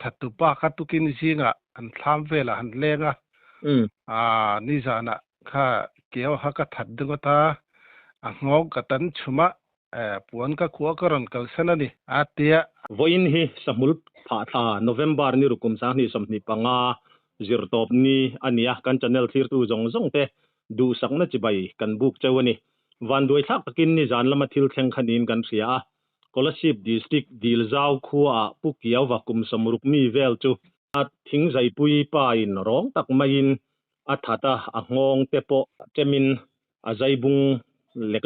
ถัดตุปาคัตุกินซิงะอันทามเวลาหันเลงะนี่จานะข้าเกี่ยวฮักกะถัดดึงตางอกกะตันชุมะปวนกะขัวกะรอนกัลสนะนี่อาเตียvoin hi samul pha tha November ni rukum sa ni somni panga zirtop ni ania kan channel thir tu jong te du sakna chibai kan buk chawani van doi thak takin ni jan lama thil thleng khanin kan ria scholarship district dilzau khuwa pukiaw vakum samruk mi vel chu at thing zai pui pa in rong tak main athata angong te po chemin azaibung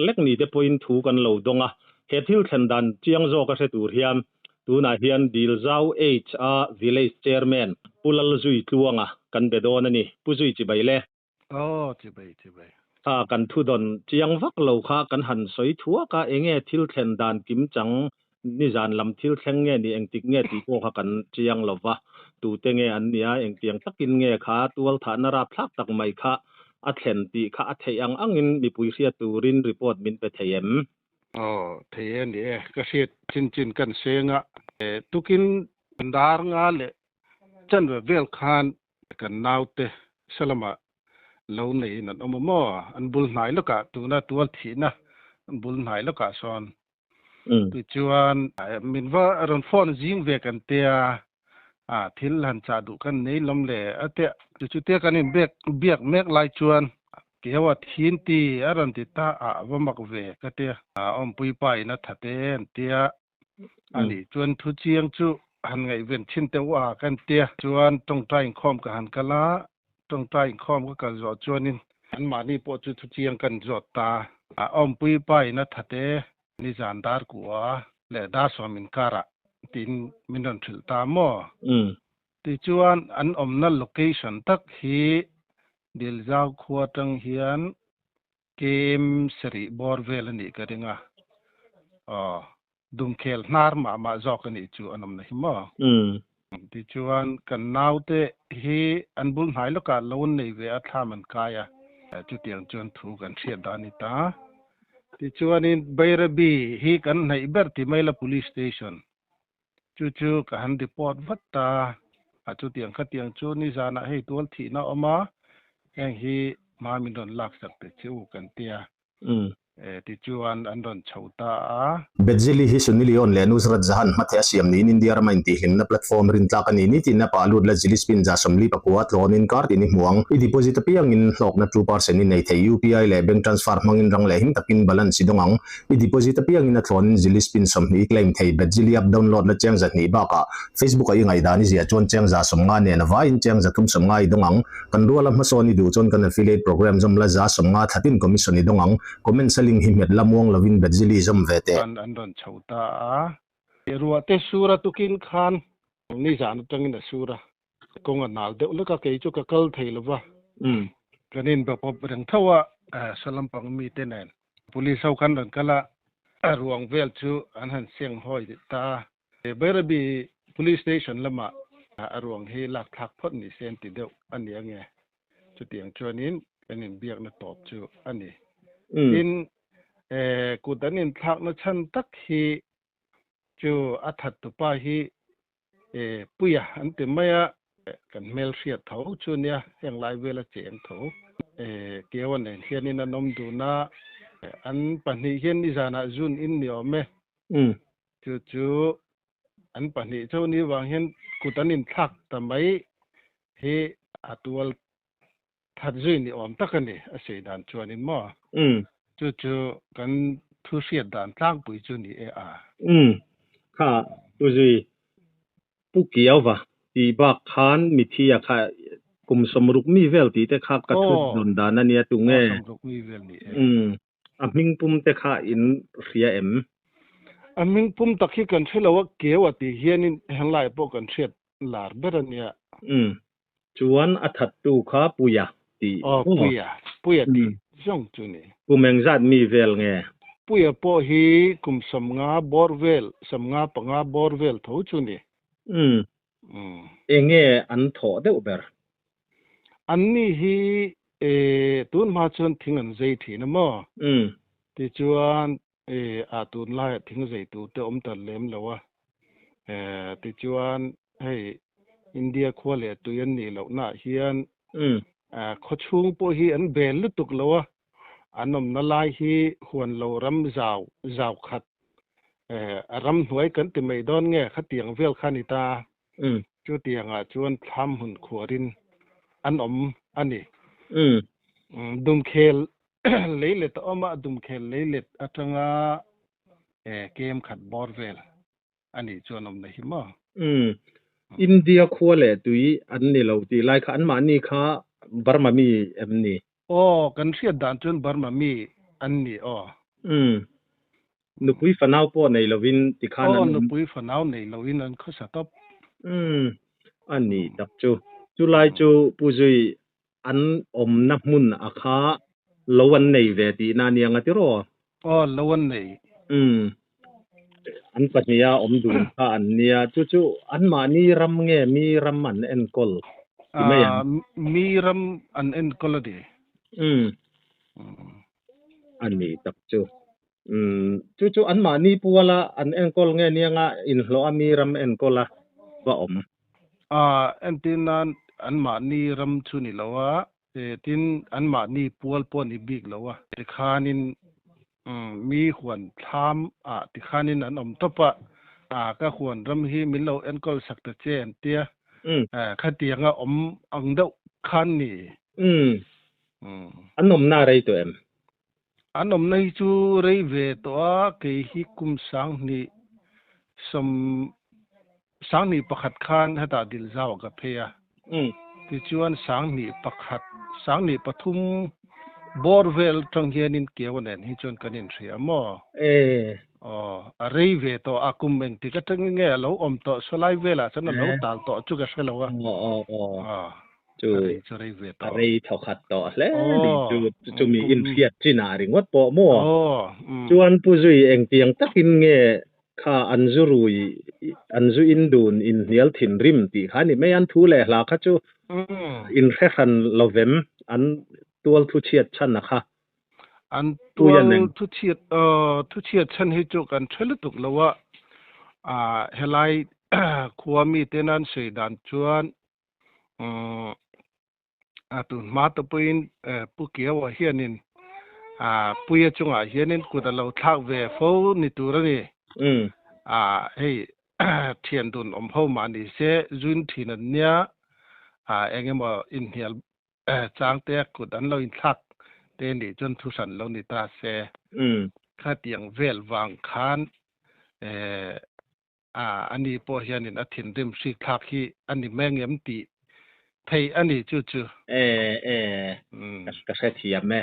lek ni te point thu kan lo donga he thil thlen dan chiang zo ka se tur hiam tuna hian dilzau h a village chairman pulal zui tluanga kan bedon ani puzui chibai le chibai ta kan thu don chiang vak lo kha kan han soi thua ka enge thil thlen dan kim chang ni jan lam thil thleng nge ni engtik nge ti ko kha kan chiang lova tu te nge an nia eng tiang takin nge kha tual tha na ra thlak tak mai kha a thlen ti kha a theiang angin mi pui ria turin report min pe theiem theien ni ka set chin kan senga tukin bandar nga le chan vel khan kan naute salama lo nei nan omo an bul nai loka tuna tual thina an bul nai loka son tu chuan min wa aron phone jing ve kan tia thil han cha du kan nei lom le ate chu te kan in biak mek lai chuan kewa thin ti aron ti ta wa mak ve ka te om pui pai na thaten tia ani chuan thu chiang chu han ngai ven chin te wa kan tia chuan tong tai khom ka han kala tong tai khom ka zo chuanin an mani po chu thu chiang kan zo ta om pui pai na thate ni jandar kuwa le da somin kara tin minon thil ta mo ti chuan an omna location tak hi dilzau khuwa tang hian kem sri borvel ani ka ringa dumkhel nar ma zok ani chu anom na hi mo ti chuan kan naute hi an bul hnai loka lon nei ve a thlaman kaya chu tiang chuan thu kan thriat dani ta ti chuan in Bairabi hi kan nei ber ti maila police station chu ka han report vatta chu tiang kha tiang chu ni jana hei tol thi na oma heng hi ma min don lak sak te chu kan tia ti chuan an don chhota Bedzili hi sunilion le nusrat zahan mathe asiam ni India ramain ti hlimna platform rin tlak ani ni tin na palud la zilispin za somli pakuat lonin card ini muang I deposit apiang in hlok na 2% in nei the UPI le bank transfer mangin rang le hing takin balance sidongang I deposit apiang in thon zilispin somni claim thei Bedzili app download la chang za ni ba ka Facebook ai ngai dani zia chon chang za somnga ne na vai in chang za thum somnga I dongang kan ruala masoni du chon kan affiliate program zom la za somnga thatin commission I dongang comment saling himet lamong lawin Bedzili zom vete an don chhota ruate sura tukin khan ni jan tangin sura konga nal de ulaka ke chu ka kal theilawa kanin ba pop reng thawa salam pang mi tenen police au kan don kala ruang vel chu an han seng hoi ta Bairabi police station lama ruang he lak thak phot ni sen ti deu ani ange chu tiang chuanin kanin biak na top chu ani in kudanin thak na chan tak hi chu athat tu pa hi puya ante maya kan mel ria tho chu nia heng lai vela cheng tho kewan nen hianin anom du na an pani hian ni jana jun in ni ome chu an pani chu ni wang hian kudanin thak tamai hi atual thadzui ni om takani asei dan chuanin mo chu kan thu siat dan tlang pui chu ni kha tuzi pukiawa ti ba khan mithia kha kum somruk mi vel ti te kha ka thu don dan ania tu nge somruk mi vel ni aming pum te kha in ria em aming pum takhi kan thelawa kewa ti hianin henglai po kan thret lar berania chuan athat tu kha puya ti puya ti jong chu ni kumeng zat mi vel nge puya po hi kum samnga borvel samnga panga borvel tho chu ni enge an tho de uber anni hi tun ma chon thingan zai thi na mo ti chuan atun la thing zai tu te om tar lem lawa ti chuan hei อินเดียคัวเลตุยันนี่แล้วนะเฮียนอืมขชุงปุฮีอันเบลลุตุกลัวอันนมนลายฮีหวนโลรัมจาวขัดรัมหวยกันติไม่ดอนเงขัดเตียงเวลคานิตาจูเตียงจวนทำหุ่นขวรินอันอันนี้ดุมเคลเลยเล็ดออกมาดุมเคลเลยเล็ดอัตงาเกมขัดบอร์เวลอันนี้จวนในหิมะอินเดียคัวเลตุยอันนี้เราตีไลค์อันมานี่ค่ะบาร์มามีนี่กันเสียดานจนบาร์มามีอันนี้นุปุยฝันเอาป้อในลวินติคานั้นนุปุยฝันเอาในลวินนั้นเขาสต๊อปอันนี้ดับจูไลจูปุจุยอันนับมุนอาคาลวันในเวทีนานียงติรอลวันในอันปัจจัยดูค่ะอันเนี้ยจูอันมานี่รำเงมีรำมันเอ็นกอลมีรำอันเอ็นกอลดีอันนี้ดับจูอันมานี่ปัวละอันเอ็นกอลเงเนี่ยงะอินโลมีรำเอ็นกอลว่าอันที่นั้นอันมานี่รำชุนิลาวะทินอันมานี่ปัวปนิบิกลาวะติคานินมีขวนทำติคานินอันตบะก็ขวนรำฮีมิลโลเอ็นกอลสักตะเจนเตียขัดเตียงอังเดาคันนี่อันน่าไรตัวอันในจูไรเวตัวเกฮิคุมสังนี่สังนี่ประคัดคันให้ตาดิลเจ้ากับเพียที่ชวนสังนี่ประคัดสังนี่ปทุมบอร์เวลตรงเฮียนินเกี่ยวเนี่ยที่ชวนกันนินเสียมอะไรเวตัวอากุมเองที่ก็ตั้งเงี้ยเราต่อสลายเวลาฉันเราต่างต่อจุกเสลวะจูอะไรเท่าขัดต่อแล้วจูมีอินเฟียที่นาริงวัดปอโมจวนปุจุยเองเตียงตักินเงี้ยข้าอันจุรุยอันจุอินดูนอินเนียลถิ่นริมตีข้านี่ไม่อันทูเลยหลักข้าจูอินเฟคันลาเวมอันตัวทุเชียดชั้นนะคะอันตัวทุเชียดชั้นให้จูกันเชลตุกแล้วว่าเฮลัยขัวมีเตนันเสดันจวนตุนมาตปุยนปุเกียวเฮียนินปุยจงเฮียนินกุดเราทักเวฟนิตุรนี่ให้เทียนตุนพ่อมาดิเสจุนทีนันเนี่ยเองมาอินเฮียจางเตะกุดอันเราอินทักเตนี่จนทุสันเรานิตาเสข้าเตียงเวลวางคานอันนี้พอเฮียนินอาทิตย์เดิมสิทักที่อันนี้แม่งเอ็มตีไทยอันนี้จู่ก็แค่เทียมแม่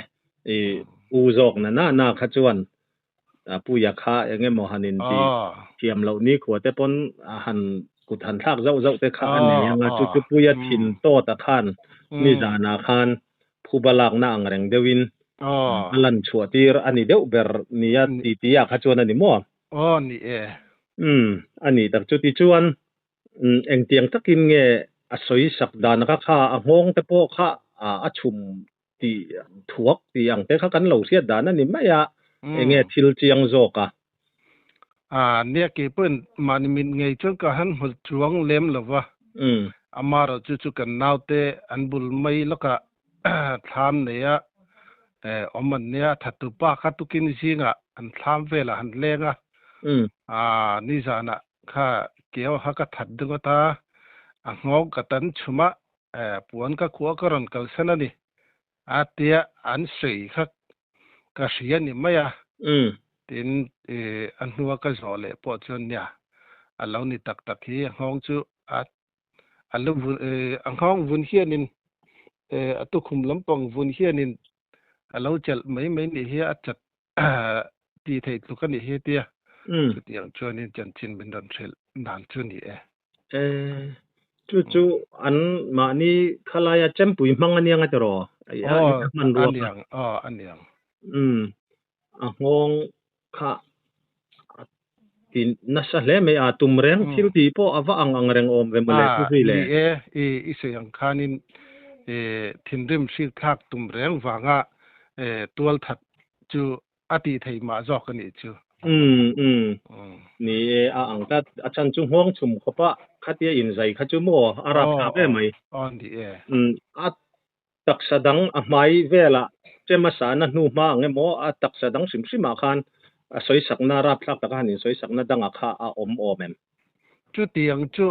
อูจอกน่าขจวนผู้ยาคาอย่างเงี้ยมหันินที่เทียมเหล่านี้ขวดแต่ปนหันกุทันทักเจ้าแต่ข้าอันนี้ยังจู่ผู้ยาถิ่นโตตะคานนี่จานาคานผู้บลักนางแรงเดวินลันชัวตีอันนี้เดี๋ยวเบอร์นี่ยตียาขจวนอันนี้มั่วนี่อันนี้แต่จุดที่จวนเอ็งเตียงตะกินเงี้ยสวยสักดานก็ข้าหงแต่พวกข้าชุมตีถวกตีอย่างแต่ข้ากันเหล่าเสียดานนั่นนี่ไม่เงี้ยทิลเจียงโจกเนี่ยเกี่ยวกับมันมีไงจนก็หันหัวจวงเล็มหรอวะมาเราจู่ๆกันนาวเตอันบุลไม่แล้วก็ทำเนี่ยมันเนี่ยถัดตุปะขัดตุกินสิงะอันทำเวลาหันเล้งนี่จานะข้าเกี่ยวหักถัดดึงก็ตางอกกตันชุมะปวนก็ขัวก็รอนกัลเซนันนี่เตียอันสีคักก็เสียนี่ไม่ตินอันนัวก็จอเลยพอจนเนี่ยเรานี่ตักที่ห้องจู่อันลูกอันห้องวุ่นเฮียนินตุคุมลำปองวุ่นเฮียนินเราจะไม่นี่เฮียจัดตีไทยตุกันนี่เฮียเตียอย่างชวนนี่จันทินเป็นดอนเชลนานชวนนี่จู่อันมานี่ขลายเจมปุยมังอันยังไงตรอมันรวมอันยังงงค่ะที่นัสเลไม่ตุมเร่งที่ที่พอว่าอังเร่งเวมเลสุริเลอีเสียงคานินทินริมสิทักตุมเร่งวางตัวทัดจู่อติไทยมาจอกกันนี่จู่ นี่อังตัดอาจารย์จุงห้องชุมขปะคัดเยอินใจคัดจุโมอารับทราบได้ไหมดีอัดตักสดังไม่เวลาเจมาสานะนูมาเงโมอัดตักสดังสิมาคันสวยสักนารับทักตะกันนี่สวยสักนาดังอาคาอมเมจุเตียงจุ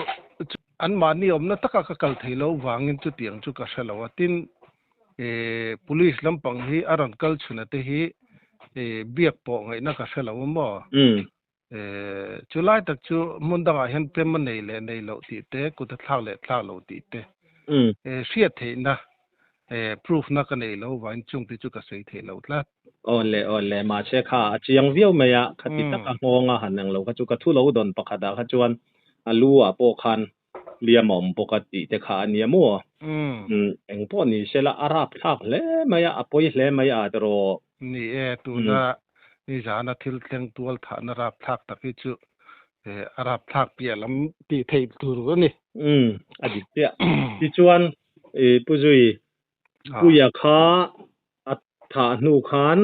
อันมานี่อมนะตะกะกะลเทโลวางินจุเตียงจุกะชะลาวตินpolice ลำปังฮีอารันกัลชุนะเตฮีเบียกปอไงนะกะชะลาวมอจุไลตักจุมุนดังอาเห็นเป็นมันในโลติเตกุตะทากเลทากโลติเตเสียเทนะproof นะกันในโลวางินจุงติจุกะใส่เทโลละอ๋อเลมาเชค่ะจียังวิวเมียคติตะกะงงหันนังโลกะจุกะทุโลดอนปะคะดาคะจวนอาลูอะโปคันเลียมอมปกติแต่ขาอันเนียมัวเอ็งพอนี่เสละอารับทักเลมายาอปอยเลมายาตรอนี่ตัวน่ะนี่จานะทิลเทงตัวฐานรับทักตะกิจุอารับทักเปียลำตีเทตุรนี่อดิเตียที่จวนปุจุยปุยคาอัฐานูคาน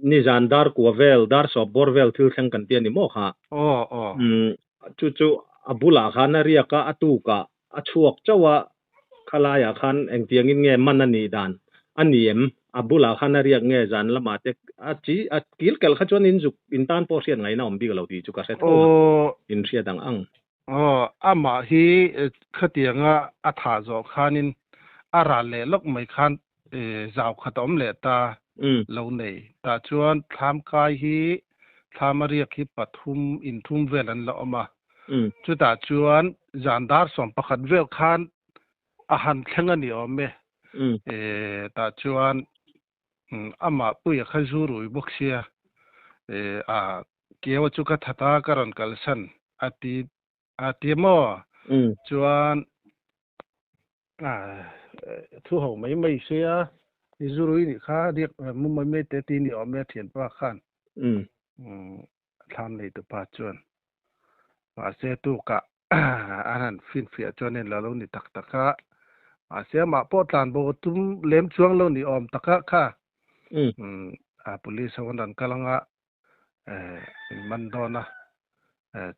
นี่จานดาร์กัวเวลดาร์สอบบอร์เวลทิลเทงกันเตียนี่โมค่ะจุบุลาคานเรียกะอตุกะอชวกเจ้าว่าคลายคันเอ็งเตียงเงมันนันนี่ดานอันนี้บุลาคานเรียกเงจันละมาเตกิลเกลขจวนอินตันโปเซียนไงนะอมบิกเราที่จุกะเซตอินเสียดังอามาฮีขเตียงอาถาจอคันินอาราเลลกไม่คันจาวขตอมเลตาเราเนยตาจวนทำกายฮีทำเรียกฮีปทุมอินทุมเวลันละอมาจุดตาจวนจานดาร์สอมประคัดเวลคันอาหารเทงนี่อมตาจวนอามาปุยขจูรุยบุกเสียเกี่ยวจุกทัตตาการันกัลสันอาทิมอจวนทุกห้องไม่เสียนี่จูรุยนี่ค่ะเรียกมุมไม่เตตีนี่อมเทียนป้าขันทำในตัวป้าจวนมาเสียตุกะอันนั้นฟินเฟียจวนนี่เรานี่ตักตะคะมาเสียมาปอตันโบตุ้มเล็มช่วงเรานี่อมตะคะค่ะpolice วันนั้นกำลังมันโดนนะ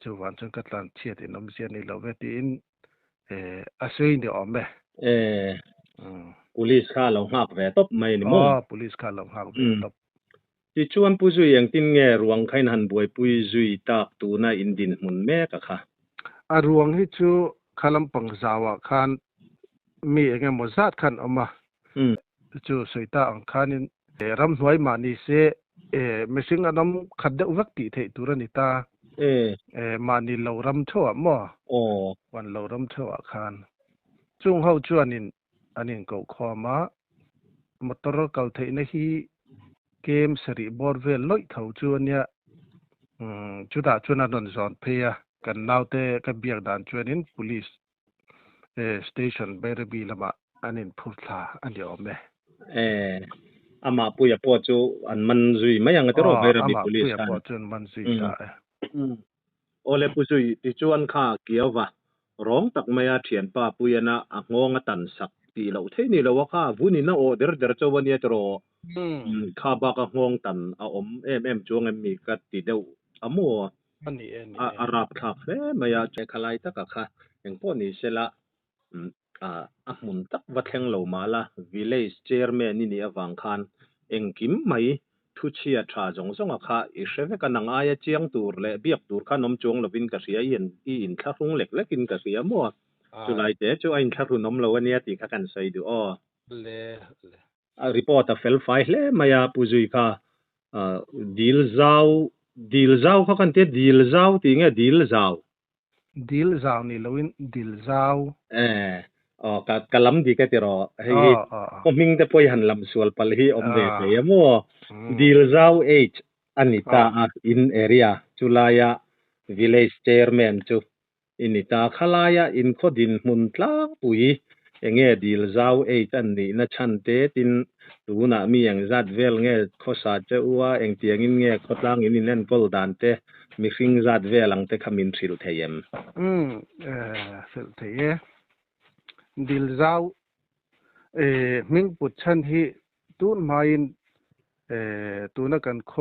จูวันจนกัดลันเชียดินอมเสียนี่เราเวทีนอาศัยนี่อมเpolice ข้าเราหักแวตบไม่นี่มั้งpolice ข้าเราหักแวตบที่ชวนผู้ช่วยอย่างตินเงรวงใครนันบวยผู้ช่วยตักตูน่าอินดินมุนแม่กะค่ะรวงที่ชูขลังปังสาวคันมีเองมอซัดคันออกมาชูสวยตาอังคันนี่รำหวยมานี่เสไม่ซึ่งอันนั้นขัดเดวักติเทตุรนิตามานี่เรารำชั่วมั่ววันเรารำชั่วคันจุงเฮาจวนนี่อันนี้ก็ขอมามัตรกัลเทนฮีเกมสรีบอร์เวลลอยเท่าจวนเนี่ยจุดาจวนนั้นจอนเพียกันนาวเตกับเบียกดานจวนนิน police station เบรบีละมาอันนี้พูดลาอันเดียวแม่อามาปุยปอจูอันมันจุยไม่ยังจะรอเบรบี police ปุยปอจูมันจุยได้โอเลปุจุยที่จวนข้าเกี่ยวว่าร้องตักไม่อาเทียนป้าปุยนะอักงงตันสักตีเราเทนี่เราว่าข้าวุนินะโอเดอร์เจ้าวันนี้จะรอข้าบักงงตันอาอมจวงมีกัดตีเดียวอามัวอารับทักไม่อาใจขลายตักค่ะอย่างพวกนี้เสละมุนตักวัดแห่งเหล่ามาละ village chairman นี่วังคันเองกิมไม่ทุเชียทราจงสงค่ะอีเชฟกันนังอายเจียงตูร์และเบียกตูร์ขนมจงเราวินกษีอินทักรุงเล็กและกินกษีมัวจุไลเตจูอินทักรุนมเราวันนี้ตีข้ากันใส่ดูรีพอร์ตเฟลไฟล์ไม่อาปุจุยค่ะดีลเจ้าเขากันเตะดีลเจ้าตีเงี้ยดีลเจ้านี่เราวินดีลเจ้ากะลำดีก็จะรอให้ผมมิงแต่พอยหันลำสวลปะเลยอมเดเยมัวดีลเจ้าอันนี้ตาอินเอเรียจุลายา village chairman จูอินนี้ตาขลายาอินขดินมุนตลาปุยเงี้ยดีลเจ้าอันนี้นะชันเตตินตูน่ะมีอย่างจัดเวลเงี้ยข้อสาเจ้าว่าเองเตียงเงี้ยขดล่างอินนี่เล่นกอลดานเตมีฟิงจัดเวลังเตขมินสิลเทียมสิลเทียดีลเจ้ามิงปุชชันที่ตูนมาอินตูนักกันโค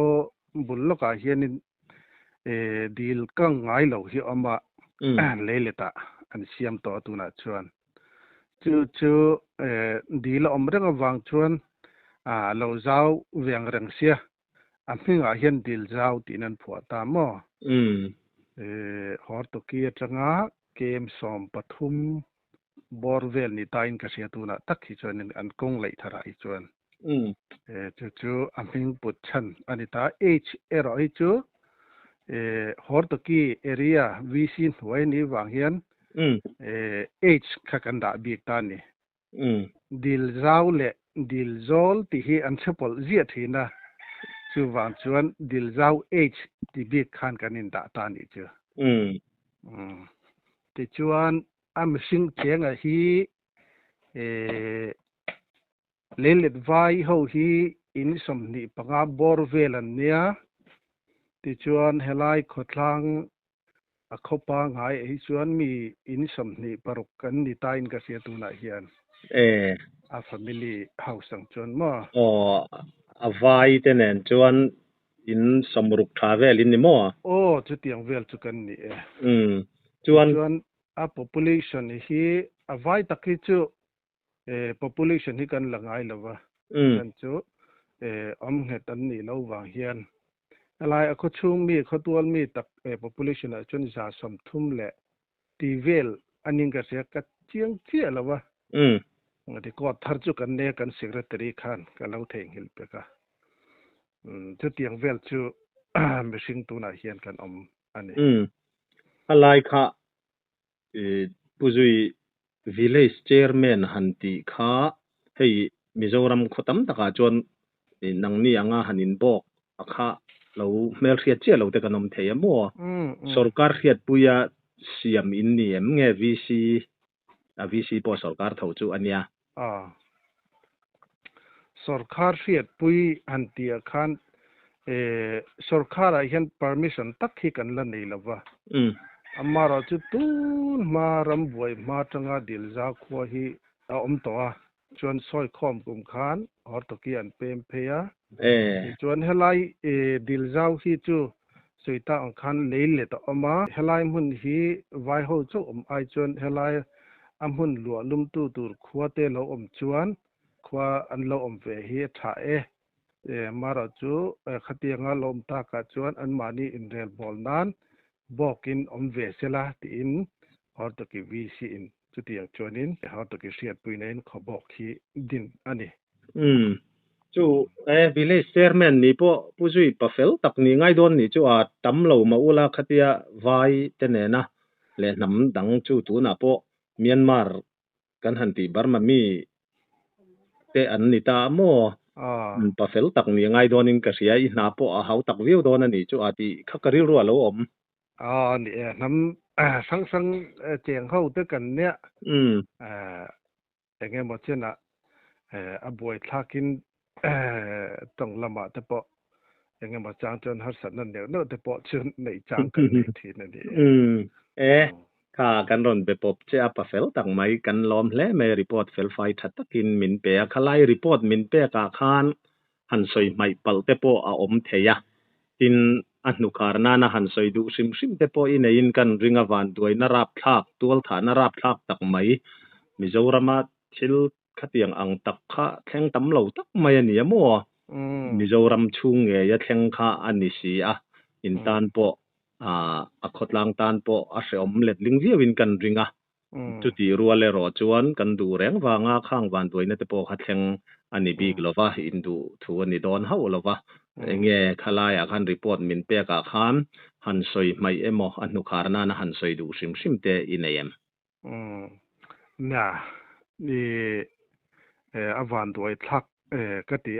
บุลลกาเฮียนิน ดีลกังไงเราที่อมาเลยตาอันเสียมต่อตัวน่ะชวนจู่ดีลอมเรื่องวางชวนเราเจ้าเวียงเริงเสียอันนี้เห็นดีลเจ้าที่นั่นผัวตามอฮอร์ตุกี้จังเกมสอมปทุมบอร์เวลนี่ตายนก็เสียตัวน่ะตักที่ชวนอันกงเลยทาราอีชวนจู่อันนี้ปุดชันอันนี้ตาจู่ฮอร์ตุกี้เอเรียวิสินไว้นี่วางเฮียนขักันดาบีกตานี่ดิลเจ้าเล่ดิลโซลที่heอันเชปอลเจียทีนะจู่วางชวนดิลเจ้าที่บีกขันกันนินดาตานี่จู่ที่ชวนอันสิ่งเชียงฮีเลเลดไว้เขาฮีอินสมนิปังอาบอร์เวลันเนี่ยที่ชวนเฮลัยขดลังเขาปังหายที่ชวนมีอินสมนิปรุกันนิตายนก็เสียตัวน่ะเฮียนfamily house สังชวนมาไว้แต่นั้นชวนอินสมรุกทาเวลินนี่มั้งจุดยังเวลจุกันนี่ชวนpopulation ฮีไว้ตะกี้จู่population ที่กันละไงล่ะวะกันจู่เหตุอันนี้เราวางเฮียนอะไรเขาชุ่มมีเขาตัวมีตักpopulation จนจะสมทุมแหละที่เวลอันนี้ก็เสียกัดเจียงเจียแล้ววะที่ก็ทาร์จุกันเนี่ยกัน secretary ขันกันเราเทงหิลเปก้าจุดยังเวลจู่ไม่สิ่งตัวน่ะเฮียนกันอันนี้อะไรค่ะผู้ช่วย village chairman หันติค่ะให้มิโซรัมขตั้มตะกาจวนนังนี่อ่ะหันอินบอกค่ะเราเมื่อเรียนเจ้าเราแต่กันนมเทียมัวสรการเรียนปุยเสียมอินนี่เงี้ย VC พอสรการเท่าจู่อันเนี้ยสรการเรียนปุยอันที่ขันสรการเห็น permission ตักที่กันละนี่ละวะมาเราจุดตูนมารำบวยมาจังอาดิลจากหัวฮีตัวชวนซอยคอมกุมขานฮอร์ตุกี้อันเปมเพียชวนเฮลัยดิลจากฮีจู่สุยตาอังคันเลยต่อมาเฮลัยมุนฮีไว้หูจู่ไอชวนเฮลัยมุนหลัวลุ่มตูขวดเตลชวนขวอันเราเวฮีถ่ายมาเราจู่ขัดยังลมตากชวนอันมานี่อินเรลบอลนั้นบอกอินเวสละที่อินฮอร์ตุกี้วีซีอินจุดที่อย่างชวนอินฮอร์ตุกี้เสียดปุยนั้นเขาบอกที่ดินอันนี้จู่village chairman นี่ผู้ช่วยปะเฟลตักนี่ง่ายโดนนี่จู่ตั้มเรามาอุลาขัดยาไว้แต่เนี่ยนะและนำดังจู่ตัวน่ะพอเมียนมาร์กันหันติบาร์มามีแต่อันนี้ตาโมปะเฟลตักนี่ง่ายโดนนี่ก็เสียอีน่าพอเขาตักวิวโดนนี่จู่ที่ขักกระริรัวแล้วนี่น้ำสังเจียงเข้าด้วยกันเนี่ยอย่างเงี้ยหมดเช่นบวยทักินต้องละหมาดแต่พออย่างเงี้ยหมดจางจนหัดสันนั่นเดียวเนอะแต่พอเชิญในจางกันในทีนั่นเองข้ากันรอนไปพบเจ้าปะเฟลตังไม่กันล้อมและไม่รีพอร์ตเฟลไฟทัดตะกินมินเปียขลายรีพอร์ตมินเปียกาคานหันสวยไม่เปิลแต่พอเทียกินอันนุคาร์นานะหันสวยดูซิมแต่พออินเองกันริงวันด้วยนราบทักตัวฐานนราบทักตักไม่มิโซรามาชิลขัดยังอังตักข้าแข่งตำเหล่าตักไม่เนี่ยมัวมิโซรัมชุงเงียแข่งข้าอันนี้สิอินตันพอขดลังตันพอเสียมเล็ดลิงเวียวินกันริงจุดที่รัวเลยรอจวนกันดูแรงว่างข้างวันด้วยนั่นแต่พอขัดแข่งอันนี้บีกลว่าอินดูทัวนี่โดนเฮาลว่าเงี้ยขลายคันรีพอร์ตมินเปียกข้ามหันสวยไม่มออันนุคาร์นานะหันสวยดูซิมเตอินเอ็มน่ะนี่วันด้วยทักกติ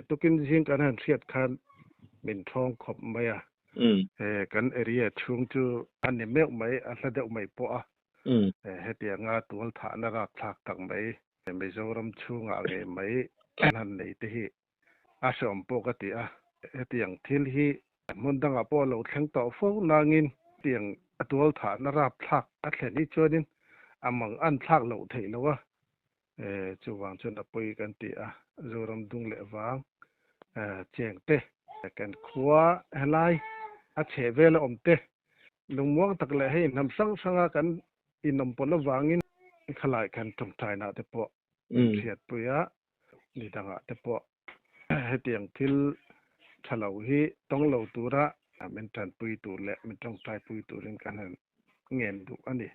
ตุกินจริงกันหันเสียดคันมินทองขบไม่กันเอรียช่วงจู่อันนี้เมฆไม่อันละเดียวไม่พอเหตุอย่างตัวฐานรักทักตั้งไม่จงรำช่วงอะไรไม่นั่นเลยที่อาสมปกติเหตุอย่างที่ที่มันดังพอเราแข่งต่อฟ้องนางินเตียงตัวฐานรับทักอันนี้ชวนนินมังอันทักเราเทแล้ววะจวางจนปุยกันตีจงรำดุงเละวางเจียงเตะกันขัวอะไร a che ve la om te lung muang tak le hei nam sang sanga kan inom pon la wangin khalai kan thong thai na te po thiat puya ni danga te po hetiang thil thalo hi tong lo tura men tan pui tu le men tong thai pui tu rin kan han ngen du ani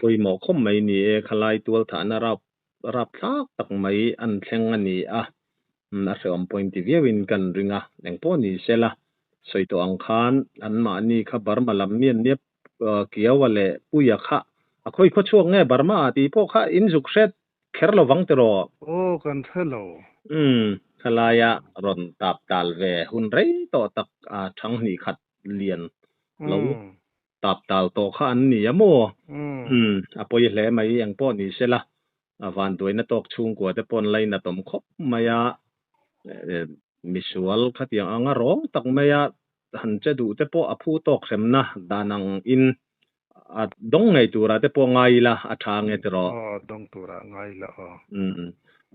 ปุยหมอคมไม่นี่คลายตัวฐานรับทักตักไม่อันแข็งอันนี้น่าเสื่อม point of view กันริงแหล่งพวกนี้เสละสวยตัวอังคารอันมานี่ขบาร์มาลำเมียนเนี่ยเกี่ยวว่าเลยปุยค่ะค่อยๆช่วงเงี้ยบาร์มาที่พวกข้าอินสุกเซตแค่ระวังตลอดโอ้กันเถอะโลคลายรอนตับตาลเวหุ่นไรต่อตักทั้งนี้ขัดเลียนแล้วตับตาลโตข้าอันนี้โมปอยแหลไม่ยังป้อนี่เสละวันด้วยนัตกชุงกว่าแต่ปนไลนัตมคบมายามิสวลขัดยังอ่างร้องตักมายาหันจะดูแต่ป้อผู้ตกเข็มนะดานังอินดงไงตัวระแต่ป้อไงละทางไงตัวดงตัวระไงละ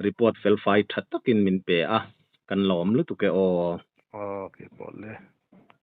รีพอร์ตเฟลไฟทัดตักินมินเปะกันหลอมหรือตุกเกอโอเคปอดเลย